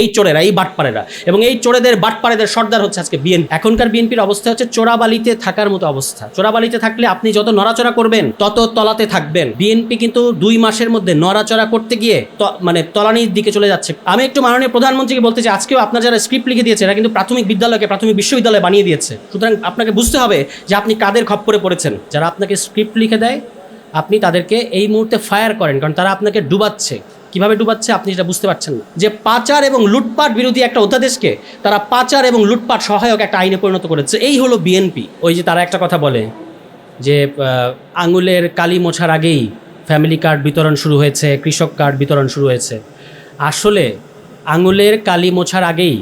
এই চোরেরা, এই বাটপাড়েরা, এবং এই চোরেদের বাটপাড়েদের সর্দার হচ্ছে আজকে বিএনপি। এখনকার বিএনপির অবস্থা হচ্ছে চোরাবালিতে থাকার মতো অবস্থা। চোরাবালিতে থাকলে আপনি যত নড়াচড়া করবেন তত তলাতে থাকবেন। বিএনপি কিন্তু 2 মাসের মধ্যে নড়াচড়া করতে গিয়ে তলানির দিকে চলে যাচ্ছে। আমি একটু মাননীয় প্রধানমন্ত্রীকে বলতে চাই, আজকেও আপনার যারা স্ক্রিপ্ট লিখে দিয়েছে এরা কিন্তু প্রাথমিক বিদ্যালয়কে প্রাথমিক বিশ্ববিদ্যালয় বানিয়ে দিয়েছে। সুতরাং আপনাকে বুঝতে হবে যে আপনি কাদের খপ্পরে পড়েছেন। যারা আপনাকে স্ক্রিপ্ট লিখে দেয় আপনি তাদেরকে এই মুহূর্তে ফায়ার করেন, কারণ তারা আপনাকে ডুবাচ্ছে। কিভাবে ডুবাচ্ছে আপনি যেটা বুঝতে পারছেন না। যে পাচার এবং লুটপাট বিরোধী একটা অধ্যাদেশকে তারা পাচার এবং লুটপাট সহায়ক একটা আইনে পরিণত করেছে। এই হলো বিএনপি। ওই যে তারা একটা কথা বলে যে আঙুলের কালি মোছার আগেই ফ্যামিলি কার্ড বিতরণ শুরু হয়েছে, কৃষক কার্ড বিতরণ শুরু হয়েছে। আসলে আঙুলের কালি মোছার আগেই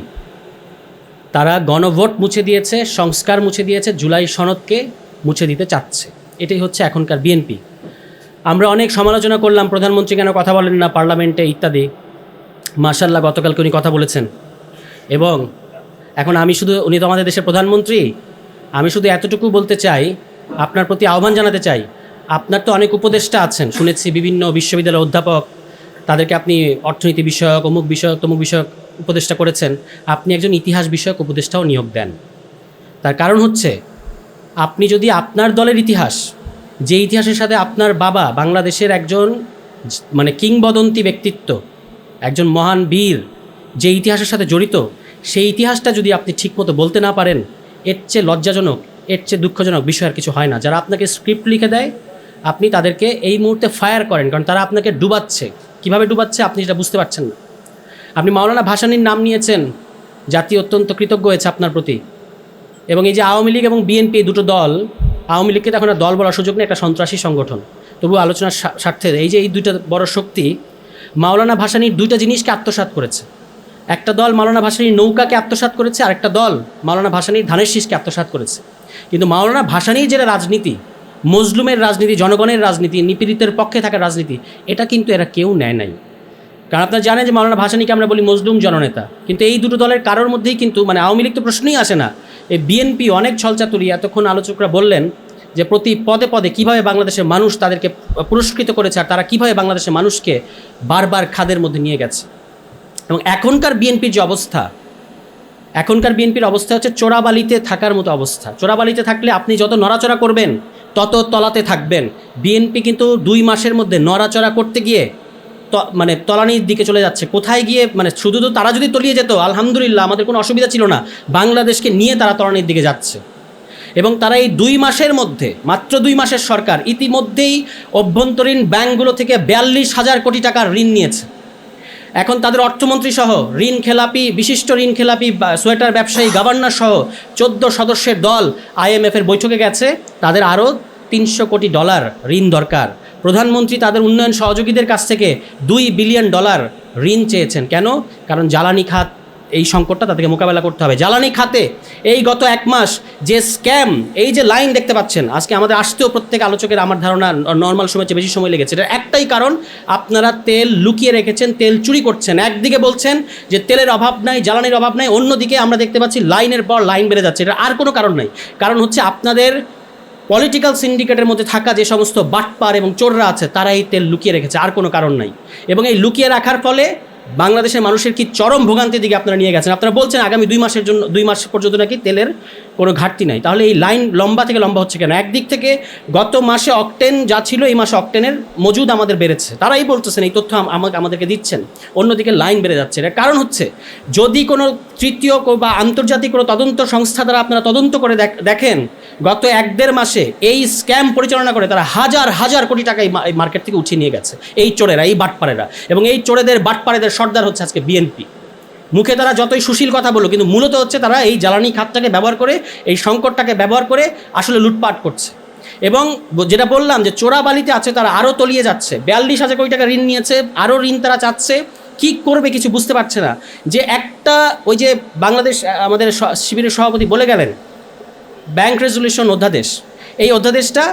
তারা গণভোট মুছে দিয়েছে, সংস্কার মুছে দিয়েছে, জুলাই সনদকে মুছে দিতে চাচ্ছে। এটাই হচ্ছে এখনকার বিএনপি। আমরা অনেক সমালোচনা করলাম, প্রধানমন্ত্রী কেন কথা বলেন না পার্লামেন্টে ইত্যাদি। মাশাআল্লাহ গতকালকে উনি কথা বলেছেন। এবং এখন উনি তো আমাদের দেশের প্রধানমন্ত্রী, আমি শুধু এতটুকু বলতে চাই, আপনার প্রতি আহ্বান জানাতে চাই। আপনার তো অনেক উপদেষ্টা আছেন, শুনেছি বিভিন্ন বিশ্ববিদ্যালয়ের অধ্যাপক, তাদেরকে আপনি অর্থনীতি বিষয়ক, অমুক বিষয়ক, তমুক বিষয়ক উপদেষ্টা করেছেন। আপনি একজন ইতিহাস বিষয়ক উপদেষ্টাও নিয়োগ দেন। তার কারণ হচ্ছে আপনি যদি আপনার দলের ইতিহাস, যে ইতিহাসের সাথে আপনার বাবা বাংলাদেশের একজন কিংবদন্তি ব্যক্তিত্ব, একজন মহান বীর, যে ইতিহাসের সাথে জড়িত, সেই ইতিহাসটা যদি আপনি ঠিকমতো বলতে না পারেন, এর চেয়ে লজ্জাজনক, এর চেয়ে দুঃখজনক বিষয় আর কিছু হয় না। যারা আপনাকে স্ক্রিপ্ট লিখে দেয় আপনি তাদেরকে এই মুহূর্তে ফায়ার করেন, কারণ তারা আপনাকে ডুবাচ্ছে। কিভাবে ডুবাচ্ছে আপনি যেটা বুঝতে পারছেন না। আপনি মাওলানা ভাসানীর নাম নিয়েছেন, জাতি অত্যন্ত কৃতজ্ঞ হয়েছে আপনার প্রতি। এবং এই যে আওয়ামী লীগ এবং বিএনপি দুটো দল, আওয়ামী লীগকে তো এখন আর দল বলার সুযোগ নেই, একটা সন্ত্রাসী সংগঠন। তবু আলোচনার স্বার্থে এই দুইটা বড় শক্তি মাওলানা ভাসানীর 2টা জিনিসকে আত্মসাৎ করেছে। একটা দল মাওলানা ভাসানীর নৌকাকে আত্মসাৎ করেছে, আর একটা দল মাওলানা ভাসানীর ধানের শীষকে আত্মসাৎ করেছে। কিন্তু মাওলানা ভাসানীর যেটা রাজনীতি, মজলুমের রাজনীতি, জনগণের রাজনীতি, নিপীড়িতের পক্ষে থাকার রাজনীতি, এটা কিন্তু এরা কেউ নেয় নাই। কারণ আপনারা জানেন যে মাওলানা ভাসানীকে আমরা বলি মজলুম জননেতা, কিন্তু এই দুটো দলের কারোর মধ্যেই কিন্তু আওয়ামী লীগ তো প্রশ্নই আসে না। এই বিএনপি অনেক ছলচাতুরি, এতক্ষণ আলোচকরা বললেন যে প্রতি পদে পদে কীভাবে বাংলাদেশের মানুষ তাদেরকে পুরস্কৃত করেছে, আর তারা কীভাবে বাংলাদেশের মানুষকে বারবার খাদের মধ্যে নিয়ে গেছে। এবং এখনকার বিএনপির যে অবস্থা, এখনকার বিএনপির অবস্থা হচ্ছে চোরাবালিতে থাকার মতো অবস্থা। চোরাবালিতে থাকলে আপনি যত নড়াচড়া করবেন তত তলাতে থাকবেন। বিএনপি কিন্তু 2 মাসের মধ্যে নড়াচড়া করতে গিয়ে তলানির দিকে চলে যাচ্ছে। কোথায় গিয়ে শুধু তো তারা যদি তলিয়ে যেত আলহামদুলিল্লাহ, আমাদের কোনো অসুবিধা ছিল না। বাংলাদেশকে নিয়ে তারা তলানির দিকে যাচ্ছে। এবং তারা এই 2 মাসের মধ্যে, মাত্র 2 মাসের সরকার, ইতিমধ্যেই অভ্যন্তরীণ ব্যাংকগুলো থেকে 42,000 কোটি টাকার ঋণ নিয়েছে। এখন তাদের অর্থমন্ত্রী সহ ঋণ খেলাপি, বিশিষ্ট ঋণ খেলাপি, সোয়েটার ব্যবসায়ী, গভর্নর সহ 14 সদস্যের দল IMF-এর বৈঠকে গেছে। তাদের আরও $300 কোটি ঋণ দরকার। প্রধানমন্ত্রী তাদের উন্নয়ন সহযোগীদের কাছ থেকে $2 বিলিয়ন ঋণ চেয়েছেন। কেন? কারণ জ্বালানি খাত, এই সংকটটা তাদেরকে মোকাবেলা করতে হবে। জ্বালানি খাতে এই গত 1 মাস যে স্ক্যাম, এই যে লাইন দেখতে পাচ্ছেন, আজকে আমাদের আসতেও প্রত্যেক আলোচকের আমার ধারণা নর্মাল সময়ের চেয়ে বেশি সময় লেগেছে। এটার একটাই কারণ, আপনারা তেল লুকিয়ে রেখেছেন, তেল চুরি করছেন। একদিকে বলছেন যে তেলের অভাব নাই, জ্বালানির অভাব নাই, অন্যদিকে আমরা দেখতে পাচ্ছি লাইনের পর লাইন বেড়ে যাচ্ছে। এটা আর কোনো কারণ নাই। কারণ হচ্ছে আপনাদের পলিটিক্যাল সিন্ডিকেটের মধ্যে থাকা যে সমস্ত বাটপার এবং চোররা আছে, তারা এই তেল লুকিয়ে রেখেছে, আর কোনো কারণ নাই। এবং এই লুকিয়ে রাখার ফলে বাংলাদেশের মানুষের কি চরম ভোগান্তির দিকে আপনারা নিয়ে গেছেন। আপনারা বলছেন আগামী 2 মাস পর্যন্ত নাকি তেলের কোনো ঘাটতি নাই। তাহলে এই লাইন লম্বা থেকে লম্বা হচ্ছে কেন? একদিক থেকে গত মাসে অকটেন যা ছিল, এই মাসে অকটেনের মজুদ আমাদের বেড়েছে, তারাই বলতেছেন, এই তথ্য আমাদেরকে দিচ্ছেন। অন্যদিকে লাইন বেড়ে যাচ্ছে। এর কারণ হচ্ছে, যদি কোনো তৃতীয় বা আন্তর্জাতিক কোনো তদন্ত সংস্থা দ্বারা আপনারা তদন্ত করে দেখেন, গত 1-1.5 মাসে এই স্ক্যাম পরিচালনা করে তারা হাজার হাজার কোটি টাকা এই মার্কেট থেকে উঠিয়ে নিয়ে গেছে। এই চোরেরা, এই বাটপাড়েরা, এবং এই চোরেদের বাটপাড়েদের সর্দার হচ্ছে আজকে বিএনপি। মুখে তারা যতই সুশীল কথা বলো, কিন্তু মূলত হচ্ছে তারা এই জ্বালানি খাতটাকে ব্যবহার করে, এই সংকটটাকে ব্যবহার করে আসলে লুটপাট করছে। এবং যেটা বললাম যে চোরাবালিতে আছে, তারা আরও তলিয়ে যাচ্ছে। 42,000 কোটি টাকা ঋণ নিয়েছে, আরও ঋণ তারা চাচ্ছে। কী করবে কিছু বুঝতে পারছে না। যে একটা ওই যে বাংলাদেশ আমাদের শিবিরের সভাপতি বলে গেলেন, ব্যাংক রেজুলেশন অধ্যাদেশ, এই অধ্যাদেশটা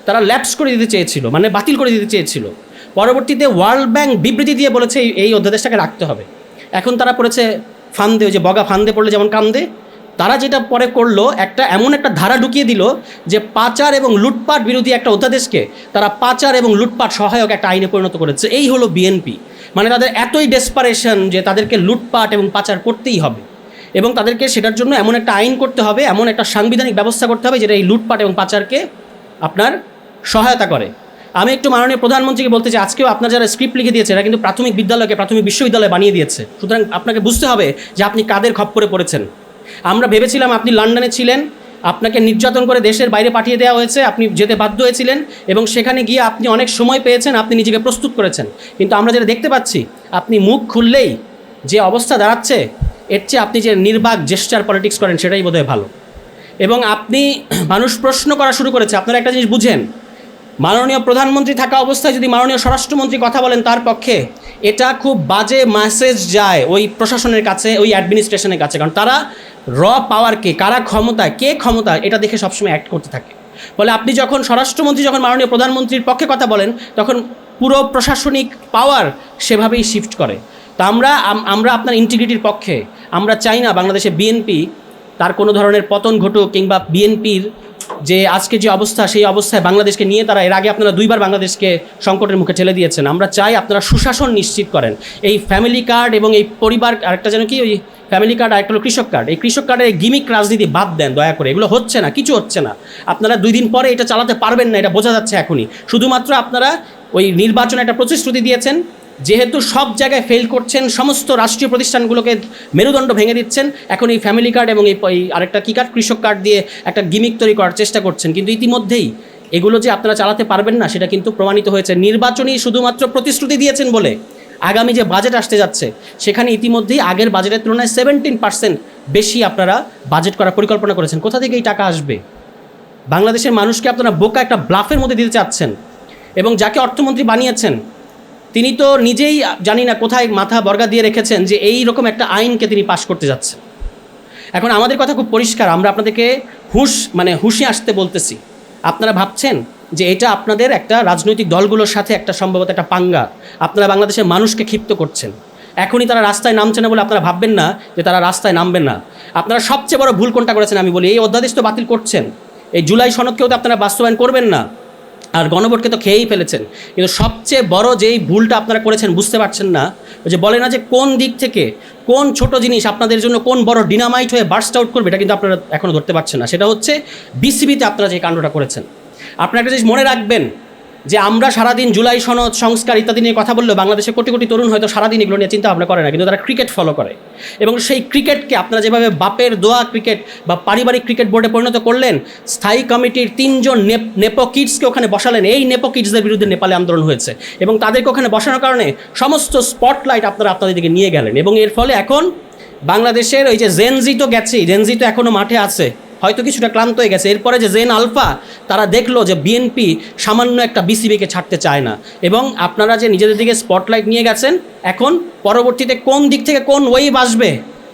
তারা ল্যাপস করে দিতে চেয়েছিল, বাতিল করে দিতে চেয়েছিল। পরবর্তীতে ওয়ার্ল্ড ব্যাংক বিবৃতি দিয়ে বলেছে এই অধ্যাদেশটাকে রাখতে হবে। এখন তারা পড়েছে ফান্দে, ওই যে বগা ফান্দে পড়লে যেমন কান্দে, তারা যেটা পরে করলো, এমন একটা ধারা ঢুকিয়ে দিল যে পাচার এবং লুটপাট বিরোধী একটা অধ্যাদেশকে তারা পাচার এবং লুটপাট সহায়ক একটা আইনে পরিণত করেছে। এই হলো বিএনপি। মানে তাদের এতই ডেসপারেশন যে তাদেরকে লুটপাট এবং পাচার করতেই হবে, এবং তাদেরকে সেটার জন্য এমন একটা আইন করতে হবে, এমন একটা সাংবিধানিক ব্যবস্থা করতে হবে যেটা এই লুটপাট এবং পাচারকে আপনার সহায়তা করে। আমি একটু মাননীয় প্রধানমন্ত্রীকে বলতে চাই, আজকেও আপনার যারা স্ক্রিপ্ট লিখে দিয়েছে এরা কিন্তু প্রাথমিক বিদ্যালয়কে প্রাথমিক বিশ্ববিদ্যালয় বানিয়ে দিয়েছে। সুতরাং আপনাকে বুঝতে হবে যে আপনি কাদের খপ্পরে পড়েছেন। আমরা ভেবেছিলাম আপনি লন্ডনে ছিলেন, আপনাকে নির্যাতন করে দেশের বাইরে পাঠিয়ে দেওয়া হয়েছে, আপনি যেতে বাধ্য হয়েছিলেন এবং সেখানে গিয়ে আপনি অনেক সময় পেয়েছেন, আপনি নিজেকে প্রস্তুত করেছেন। কিন্তু আমরা যেটা দেখতে পাচ্ছি, আপনি মুখ খুললেই যে অবস্থা দাঁড়াচ্ছে, এর চেয়ে আপনি যে নির্বাক জেস্টার পলিটিক্স করেন সেটাই বোধহয় ভালো। এবং আপনি মানুষ প্রশ্ন করা শুরু করেছে। আপনারা একটা জিনিস বুঝেন, মাননীয় প্রধানমন্ত্রী থাকা অবস্থায় যদি মাননীয় স্বরাষ্ট্রমন্ত্রী কথা বলেন তার পক্ষে, এটা খুব বাজে মেসেজ যায় ওই প্রশাসনের কাছে, ওই অ্যাডমিনিস্ট্রেশনের কাছে। কারণ তারা র পাওয়ারকে, কারা ক্ষমতায়, কে ক্ষমতা, এটা দেখে সবসময় অ্যাক্ট করতে থাকে। ফলে আপনি যখন স্বরাষ্ট্রমন্ত্রী যখন মাননীয় প্রধানমন্ত্রীর পক্ষে কথা বলেন, তখন পুরো প্রশাসনিক পাওয়ার সেভাবেই শিফট করে। তা আমরা আপনার ইন্টিগ্রিটির পক্ষে। আমরা চাই না বাংলাদেশে বিএনপি তার কোনো ধরনের পতন ঘটুক, কিংবা বিএনপির যে আজকে যে অবস্থা, সেই অবস্থায় বাংলাদেশকে নিয়ে তারা এর আগে আপনারা 2বার বাংলাদেশকে সংকটের মুখে ঠেলে দিয়েছেন। আমরা চাই আপনারা সুশাসন নিশ্চিত করেন। এই ফ্যামিলি কার্ড এবং এই পরিবার, আরেকটা যেন কি ওই ফ্যামিলি কার্ড, আরেকটা হলো কৃষক কার্ড, এই কৃষক কার্ডের গিমিক রাজনীতি বাদ দেন দয়া করে। এগুলো হচ্ছে না, কিছু হচ্ছে না। আপনারা 2 দিন পরে এটা চালাতে পারবেন না, এটা বোঝা যাচ্ছে এখনই। শুধুমাত্র আপনারা ওই নির্বাচনে একটা প্রতিশ্রুতি দিয়েছেন, যেহেতু সব জায়গায় ফেল করছেন, সমস্ত রাষ্ট্রীয় প্রতিষ্ঠানগুলোকে মেরুদণ্ড ভেঙে দিচ্ছেন, এখন এই ফ্যামিলি কার্ড এবং এই আরেকটা কী কার্ড, কৃষক কার্ড দিয়ে একটা গিমিক তৈরি করার চেষ্টা করছেন। কিন্তু ইতিমধ্যেই এগুলো যে আপনারা চালাতে পারবেন না সেটা কিন্তু প্রমাণিত হয়েছে। নির্বাচনী শুধুমাত্র প্রতিশ্রুতি দিয়েছেন বলে আগামী যে বাজেট আসতে যাচ্ছে সেখানে ইতিমধ্যেই আগের বাজেটের তুলনায় 17% বেশি আপনারা বাজেট করার পরিকল্পনা করেছেন। কোথা থেকে এই টাকা আসবে? বাংলাদেশের মানুষকে আপনারা বোকা একটা ব্লাফের মধ্যে দিতে চাচ্ছেন। এবং যাকে অর্থমন্ত্রী বানিয়েছেন তিনি তো নিজেই জানি না কোথায় মাথা বর্গা দিয়ে রেখেছেন যে এই রকম একটা আইনকে তিনি পাশ করতে যাচ্ছেন। এখন আমাদের কথা খুব পরিষ্কার, আমরা আপনাদেরকে হুঁশে আসতে বলতেছি। আপনারা ভাবছেন যে এটা আপনাদের একটা রাজনৈতিক দলগুলোর সাথে একটা সম্ভবত একটা পাঙ্গা, আপনারা বাংলাদেশের মানুষকে ক্ষিপ্ত করছেন। এখনই তারা রাস্তায় নামছে না বলে আপনারা ভাববেন না যে তারা রাস্তায় নামবেন না। আপনারা সবচেয়ে বড় ভুল কোনটা করেছেন আমি বলি, এই অধ্যাদেশ তো বাতিল করছেন, এই জুলাই সনদকেও তো আপনারা বাস্তবায়ন করবেন না, আর গণভোটকে তো খেয়েই ফেলেছেন। কিন্তু সবচেয়ে বড় যেই ভুলটা আপনারা করেছেন বুঝতে পারছেন না, যে বলে না যে কোন দিক থেকে কোন ছোট জিনিস আপনাদের জন্য কোন বড় ডিনামাইট হয়ে বার্স্ট আউট করবে, এটা কিন্তু আপনারা এখনও ধরতে পারছেন না। সেটা হচ্ছে বিসিবিতে আপনারা যে কাণ্ডটা করেছেন। আপনারা একটা জিনিস মনে রাখবেন যে আমরা সারাদিন জুলাই সনদ, সংস্কার ইত্যাদি নিয়ে কথা বললেও বাংলাদেশে কোটি কোটি তরুণ হয়তো সারাদিন এগুলো নিয়ে চিন্তা ভাবনা করে না, কিন্তু তারা ক্রিকেট ফলো করে। এবং সেই ক্রিকেটকে আপনারা যেভাবে বাপের দোয়া ক্রিকেট বা পারিবারিক ক্রিকেট বোর্ডে পরিণত করলেন, স্থায়ী কমিটির 3 জন নেপো কিডসকে ওখানে বসালেন। এই নেপো কিডসদের বিরুদ্ধে নেপালে আন্দোলন হয়েছে এবং তাদেরকে ওখানে বসানোর কারণে সমস্ত স্পটলাইট আপনারা আপনাদের দিকে নিয়ে গেলেন। এবং এর ফলে এখন বাংলাদেশের ওই যে জেনজি তো গেছেই, জেনজি তো এখনও মাঠে আছে, হয়তো কিছুটা ক্লান্ত হয়ে গেছে। এরপরে যে জেন আলফা, তারা দেখলো যে বিএনপি সামান্য একটা বিসিবিকে ছাড়তে চায় না। এবং আপনারা যে নিজেদের দিকে স্পটলাইট নিয়ে গেছেন, এখন পরবর্তীতে কোন দিক থেকে কোন ওয়েভ আসবে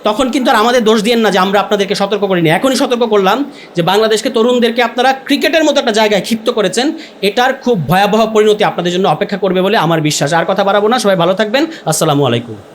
তখন কিন্তু আর আমাদের দোষ দিয়েন না যে আমরা আপনাদেরকে সতর্ক করিনি। এখনই সতর্ক করলাম যে বাংলাদেশকে, তরুণদেরকে আপনারা ক্রিকেটের মতো একটা জায়গায় ক্ষিপ্ত করেছেন। এটার খুব ভয়াবহ পরিণতি আপনাদের জন্য অপেক্ষা করবে বলে আমার বিশ্বাস। আর কথা বাড়াবো না, সবাই ভালো থাকবেন। আসসালামু আলাইকুম।